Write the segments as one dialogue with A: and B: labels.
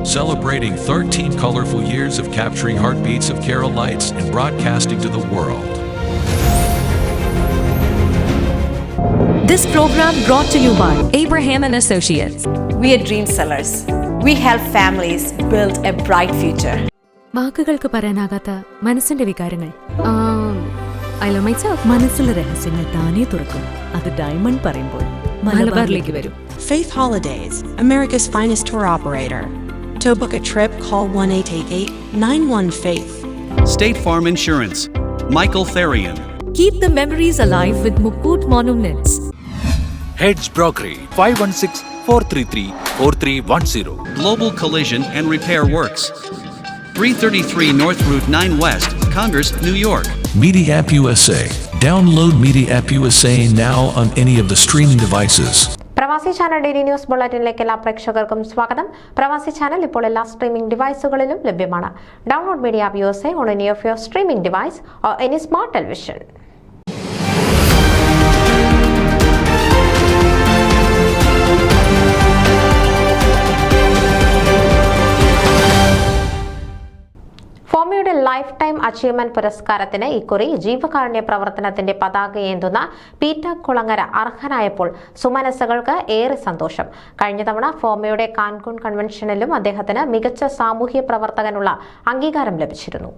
A: celebrating 13 colorful years of capturing heartbeats of Kerala lights and broadcasting to the world.
B: This program brought to you by Abraham and Associates.
C: We are dream sellers. We help families build a bright future.
B: വാക്കുകൾക്ക് പറയാനാകാത്ത മനസ്സിന്റെ വികാരങ്ങൾ. I love myself. മനസ്സിലെ രഹസ്യങ്ങൾ താനേ തുറക്കും. അത് diamond പറയുമ്പോൾ മലബാറിലേക്ക് വരും.
D: Faith Holidays, America's finest tour operator. To book a trip, call 1-888-91-FAITH.
E: State Farm Insurance, Michael Therian.
B: Keep the memories alive with Mukut Monuments.
F: Heads Brokery 516-433-4310.
E: Global Collision and Repair Works, 333 North Route 9 West, Congress, New York.
A: Media App USA. Download Media App USA now on any of the streaming devices.
G: പ്രവാസി channel daily news ബുള്ളറ്റിനിലേക്ക് എല്ലാ പ്രേക്ഷകർക്കും സ്വാഗതം. പ്രവാസി channel ഇപ്പോൾ എല്ലാ streaming ഡിവൈസുകളിലും ലഭ്യമാണ്. Download media app USA on any of your streaming device or any smart television. ഫോമയുടെ life time achievement പുരസ്കാരത്തിന് ഇക്കുറി ജീവകാരുണ്യ പ്രവർത്തനത്തിന്റെ പതാകയേന്തുന്ന പീറ്റർ കുളങ്ങര അർഹനായപ്പോൾ സുമനസ്സുകൾക്ക് ഏറെ സന്തോഷം. കഴിഞ്ഞ തവണ ഫോമയുടെ കാൻകൂൺ കൺവെൻഷനിലും അദ്ദേഹത്തിന് മികച്ച സാമൂഹ്യ പ്രവർത്തകനുള്ള അംഗീകാരം ലഭിച്ചിരുന്നു.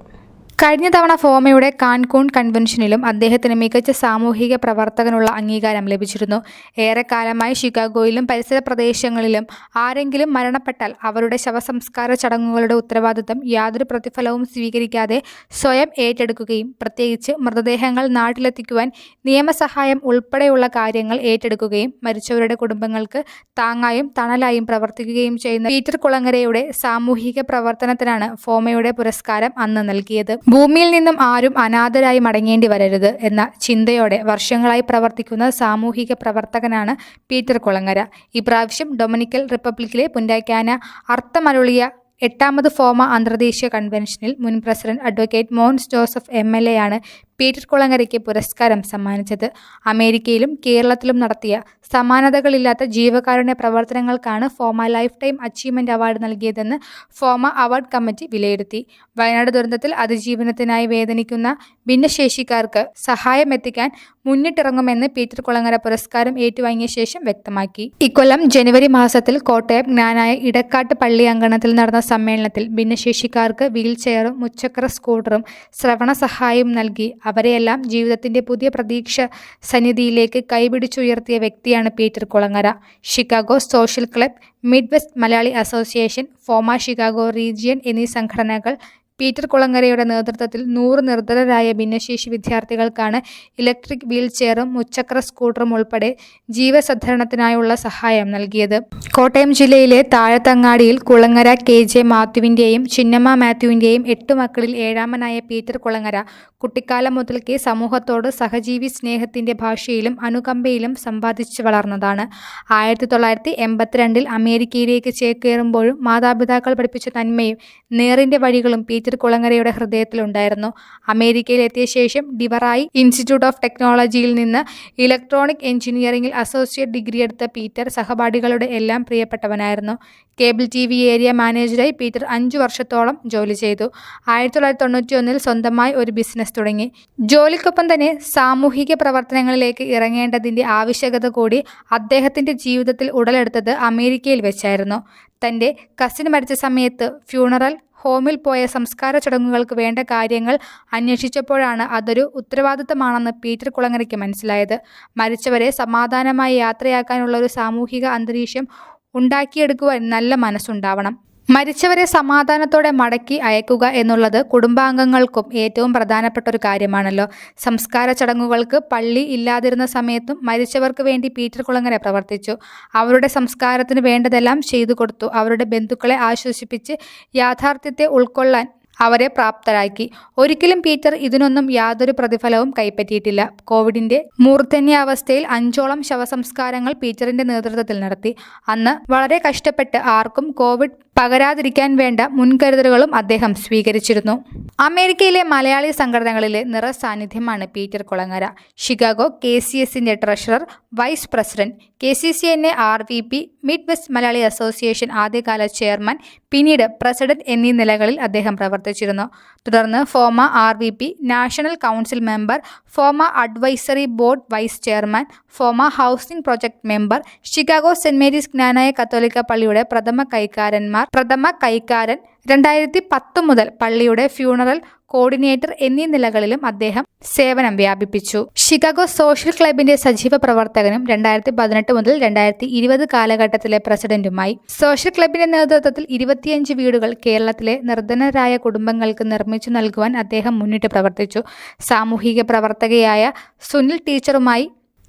H: കഴിഞ്ഞ തവണ ഫോമയുടെ കാൻകൂൺ കൺവെൻഷനിലും അദ്ദേഹത്തിന് മികച്ച സാമൂഹിക പ്രവർത്തകനുള്ള അംഗീകാരം ലഭിച്ചിരുന്നു. ഏറെക്കാലമായി ഷിക്കാഗോയിലും പരിസര പ്രദേശങ്ങളിലും ആരെങ്കിലും മരണപ്പെട്ടാൽ അവരുടെ ശവസംസ്കാര ചടങ്ങുകളുടെ ഉത്തരവാദിത്തം യാതൊരു പ്രതിഫലവും സ്വീകരിക്കാതെ സ്വയം ഏറ്റെടുക്കുകയും പ്രത്യേകിച്ച് മൃതദേഹങ്ങൾ നാട്ടിലെത്തിക്കുവാൻ നിയമസഹായം ഉൾപ്പെടെയുള്ള കാര്യങ്ങൾ ഏറ്റെടുക്കുകയും മരിച്ചവരുടെ കുടുംബങ്ങൾക്ക് താങ്ങായും തണലായും പ്രവർത്തിക്കുകയും ചെയ്യുന്ന പീറ്റർ കുളങ്ങരയുടെ സാമൂഹിക പ്രവർത്തനത്തിനാണ് ഫോമയുടെ പുരസ്കാരം അന്ന് നൽകിയത്. ഭൂമിയിൽ നിന്നും ആരും അനാഥരായി മടങ്ങേണ്ടി വരരുത് എന്ന ചിന്തയോടെ വർഷങ്ങളായി പ്രവർത്തിക്കുന്ന സാമൂഹിക പ്രവർത്തകനാണ് പീറ്റർ കുളങ്ങര. ഇപ്രാവശ്യം ഡൊമിനിക്കൻ റിപ്പബ്ലിക്കിലെ പുൻഡാക്കാന അർത്ഥമരുളിയ 8ാമത് ഫോമ അന്തർദേശീയ കൺവെൻഷനിൽ മുൻ president advocate Mons Joseph MLA ആണ് പീറ്റർ കുളങ്ങരയ്ക്ക് പുരസ്കാരം സമ്മാനിച്ചത്. അമേരിക്കയിലും കേരളത്തിലും നടത്തിയ സമാനതകളില്ലാത്ത ജീവകാരുണ്യ പ്രവർത്തനങ്ങൾക്കാണ് FOMAA life time achievement award നൽകിയതെന്ന് ഫോമ അവാർഡ് കമ്മിറ്റി വിലയിരുത്തി. വയനാട് ദുരന്തത്തിൽ അതിജീവനത്തിനായി വേദനിക്കുന്ന ഭിന്നശേഷിക്കാർക്ക് സഹായം എത്തിക്കാൻ മുന്നിട്ടിറങ്ങുമെന്ന് പീറ്റർ കുളങ്ങര പുരസ്കാരം ഏറ്റുവാങ്ങിയ ശേഷം വ്യക്തമാക്കി. ഇക്കൊല്ലം ജനുവരി മാസത്തിൽ കോട്ടയം ജ്ഞാനായ ഇടക്കാട്ട് പള്ളി അങ്കണത്തിൽ നടന്ന സമ്മേളനത്തിൽ ഭിന്നശേഷിക്കാർക്ക് വീൽചെയറും മുച്ചക്ര സ്കൂട്ടറും ശ്രവണ സഹായവും നൽകി അവരെയെല്ലാം ജീവിതത്തിന്റെ പുതിയ പ്രതീക്ഷ സന്നിധിയിലേക്ക് കൈപിടിച്ചുയർത്തിയ വ്യക്തിയാണ് Peter Kulangara. Chicago social club, mid west Malayali association, FOMAA Chicago region എന്നീ സംഘടനകൾ പീറ്റർ കുളങ്ങരയുടെ നേതൃത്വത്തിൽ 100 നിർധനരായ ഭിന്നശേഷി വിദ്യാർത്ഥികൾക്കാണ് ഇലക്ട്രിക് വീൽചെയറും മുച്ചക്ര സ്കൂട്ടറും ഉൾപ്പെടെ ജീവസദ്ധരണത്തിനായുള്ള സഹായം നൽകിയത്. കോട്ടയം ജില്ലയിലെ താഴത്തങ്ങാടിയിൽ കുളങ്ങര KJ മാത്യുവിൻ്റെയും ചിന്നമ്മ മാത്യുവിൻ്റെയും 8 മക്കളിൽ 7ാമനായ പീറ്റർ കുളങ്ങര കുട്ടിക്കാലം മുതൽക്കേ സമൂഹത്തോട് സഹജീവി സ്നേഹത്തിൻ്റെ ഭാഷയിലും അനുകമ്പയിലും സമ്പാദിച്ചു വളർന്നതാണ്. 1982 അമേരിക്കയിലേക്ക് ചേക്കേറുമ്പോഴും മാതാപിതാക്കൾ പഠിപ്പിച്ച നന്മയും നേറിൻ്റെ വഴികളും പീറ്റർ കുളങ്ങരയുടെ ഹൃദയത്തിലുണ്ടായിരുന്നു. അമേരിക്കയിലെത്തിയ ശേഷം ഡിവറായി ഇൻസ്റ്റിറ്റ്യൂട്ട് ഓഫ് ടെക്നോളജിയിൽ നിന്ന് ഇലക്ട്രോണിക് എഞ്ചിനീയറിംഗിൽ അസോസിയേറ്റ് ഡിഗ്രി എടുത്ത പീറ്റർ സഹപാഠികളുടെ എല്ലാം പ്രിയപ്പെട്ടവനായിരുന്നു. കേബിൾ TV ഏരിയ മാനേജറായി പീറ്റർ 5 വർഷത്തോളം ജോലി ചെയ്തു. 1991 സ്വന്തമായി ഒരു ബിസിനസ് തുടങ്ങി. ജോലിക്കൊപ്പം തന്നെ സാമൂഹിക പ്രവർത്തനങ്ങളിലേക്ക് ഇറങ്ങേണ്ടതിൻ്റെ ആവശ്യകത കൂടി അദ്ദേഹത്തിൻ്റെ ജീവിതത്തിൽ ഉടലെടുത്തത് അമേരിക്കയിൽ വെച്ചായിരുന്നു. തൻ്റെ കസിൻ മരിച്ച സമയത്ത് ഫ്യൂണറൽ ഹോമിൽ പോയ സംസ്കാര ചടങ്ങുകൾക്ക് വേണ്ട കാര്യങ്ങൾ അന്വേഷിച്ചപ്പോഴാണ് അതൊരു ഉത്തരവാദിത്തമാണെന്ന് പീറ്റർ കുളങ്ങരയ്ക്ക് മനസ്സിലായത്. മരിച്ചവരെ സമാധാനമായി യാത്രയാക്കാനുള്ള ഒരു സാമൂഹിക അന്തരീക്ഷം ഉണ്ടാക്കിയെടുക്കുവാൻ നല്ല മനസ്സുണ്ടാവണം. മരിച്ചവരെ സമാധാനത്തോടെ മടക്കി അയക്കുക എന്നുള്ളത് കുടുംബാംഗങ്ങൾക്കും ഏറ്റവും പ്രധാനപ്പെട്ട ഒരു കാര്യമാണല്ലോ. സംസ്കാര ചടങ്ങുകൾക്ക് പള്ളി ഇല്ലാതിരുന്ന സമയത്തും മരിച്ചവർക്ക് വേണ്ടി പീറ്റർ കുളങ്ങര പ്രവർത്തിച്ചു. അവരുടെ സംസ്കാരത്തിന് വേണ്ടതെല്ലാം ചെയ്തു കൊടുത്തു. അവരുടെ ബന്ധുക്കളെ ആശ്വസിപ്പിച്ച് യാഥാർത്ഥ്യത്തെ ഉൾക്കൊള്ളാൻ അവരെ പ്രാപ്തരാക്കി. ഒരിക്കലും പീറ്റർ ഇതിനൊന്നും യാതൊരു പ്രതിഫലവും കൈപ്പറ്റിയിട്ടില്ല. കോവിഡിന്റെ മൂർധന്യാവസ്ഥയിൽ 5ഓളം ശവസംസ്കാരങ്ങൾ പീറ്ററിന്റെ നേതൃത്വത്തിൽ നടത്തി. അന്ന് വളരെ കഷ്ടപ്പെട്ട് ആർക്കും കോവിഡ് പകരാതിരിക്കാൻ വേണ്ട മുൻകരുതലുകളും അദ്ദേഹം സ്വീകരിച്ചിരുന്നു. അമേരിക്കയിലെ മലയാളി സംഘടനകളിലെ നിറസാന്നിധ്യമാണ് പീറ്റർ കുളങ്ങര. ഷിക്കാഗോ KCSന്റെ treasurer, vice president, KCCNA RVP, mid west Malayali association ആദ്യകാല ചെയർമാൻ, പിന്നീട് പ്രസിഡന്റ് എന്നീ നിലകളിൽ അദ്ദേഹം പ്രവർത്തിച്ചിരുന്നു. തുടർന്ന് former RVP, national council member, former advisory board vice chairman, former housing project member, Chicago saint Mary's Knanaya കത്തോലിക്ക പള്ളിയുടെ പ്രഥമ കൈക്കാരൻ, 2010 മുതൽ പള്ളിയുടെ ഫ്യൂണറൽ കോർഡിനേറ്റർ എന്നീ നിലകളിലും അദ്ദേഹം സേവനം വ്യാപിപ്പിച്ചു. ഷിക്കാഗോ സോഷ്യൽ ക്ലബിന്റെ സജീവ പ്രവർത്തകനും 2018 മുതൽ 2020 കാലഘട്ടത്തിലെ പ്രസിഡന്റുമായി. സോഷ്യൽ ക്ലബിന്റെ നേതൃത്വത്തിൽ 25 വീടുകൾ കേരളത്തിലെ നിർധനരായ കുടുംബങ്ങൾക്ക് നിർമ്മിച്ചു നൽകുവാൻ അദ്ദേഹം മുന്നിട്ട് പ്രവർത്തിച്ചു. സാമൂഹിക പ്രവർത്തകയായ സുനിൽ ടീച്ചറുമായി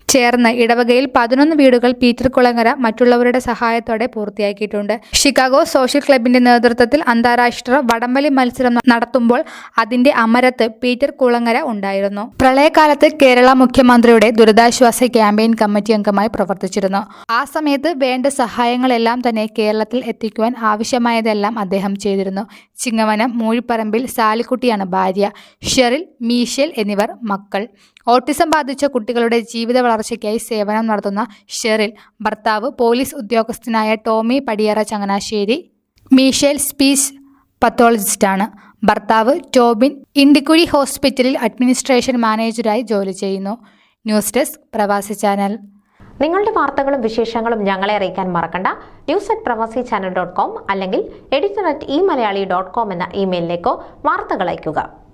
H: ചേർന്ന് ഇടവകയിൽ 11 വീടുകൾ പീറ്റർ കുളങ്ങര മറ്റുള്ളവരുടെ സഹായത്തോടെ പൂർത്തിയാക്കിയിട്ടുണ്ട്. ഷിക്കാഗോ സോഷ്യൽ ക്ലബിന്റെ നേതൃത്വത്തിൽ അന്താരാഷ്ട്ര വടംവലി മത്സരം നടത്തുമ്പോൾ അതിന്റെ അമരത്ത് പീറ്റർ കുളങ്ങര ഉണ്ടായിരുന്നു. പ്രളയകാലത്ത് കേരള മുഖ്യമന്ത്രിയുടെ ദുരിതാശ്വാസ ക്യാമ്പയിൻ കമ്മിറ്റി അംഗമായി പ്രവർത്തിച്ചിരുന്നു. ആ സമയത്ത് വേണ്ട സഹായങ്ങളെല്ലാം തന്നെ കേരളത്തിൽ എത്തിക്കുവാൻ ആവശ്യമായതെല്ലാം അദ്ദേഹം ചെയ്തിരുന്നു. ചിങ്ങവനം മൂഴിപ്പറമ്പിൽ സാലിക്കുട്ടിയാണ് ഭാര്യ. ഷെറിൽ, മീഷേൽ എന്നിവർ മക്കൾ. ഓട്ടിസം ബാധിച്ച കുട്ടികളുടെ ജീവിത വളർച്ചയ്ക്കായി സേവനം നടത്തുന്ന ഷെറിൽ, ഭർത്താവ് പോലീസ് ഉദ്യോഗസ്ഥനായ ടോമി പടിയറ ചങ്ങനാശ്ശേരി. മീഷേൽ സ്പീച്ച് പത്തോളജിസ്റ്റാണ്. ഭർത്താവ് ടോബിൻ ഇണ്ടിക്കുഴി ഹോസ്പിറ്റലിൽ അഡ്മിനിസ്ട്രേഷൻ മാനേജരായി ജോലി ചെയ്യുന്നു. ന്യൂസ് ഡെസ്ക് പ്രവാസി ചാനൽ.
G: നിങ്ങളുടെ വാർത്തകളും വിശേഷങ്ങളും ഞങ്ങളെ അറിയിക്കാൻ മറക്കണ്ട. news@pravasichannel.com അല്ലെങ്കിൽ editor@eMalayali.com എന്ന ഇമെയിലിലേക്കോ വാർത്തകൾ അയയ്ക്കുക.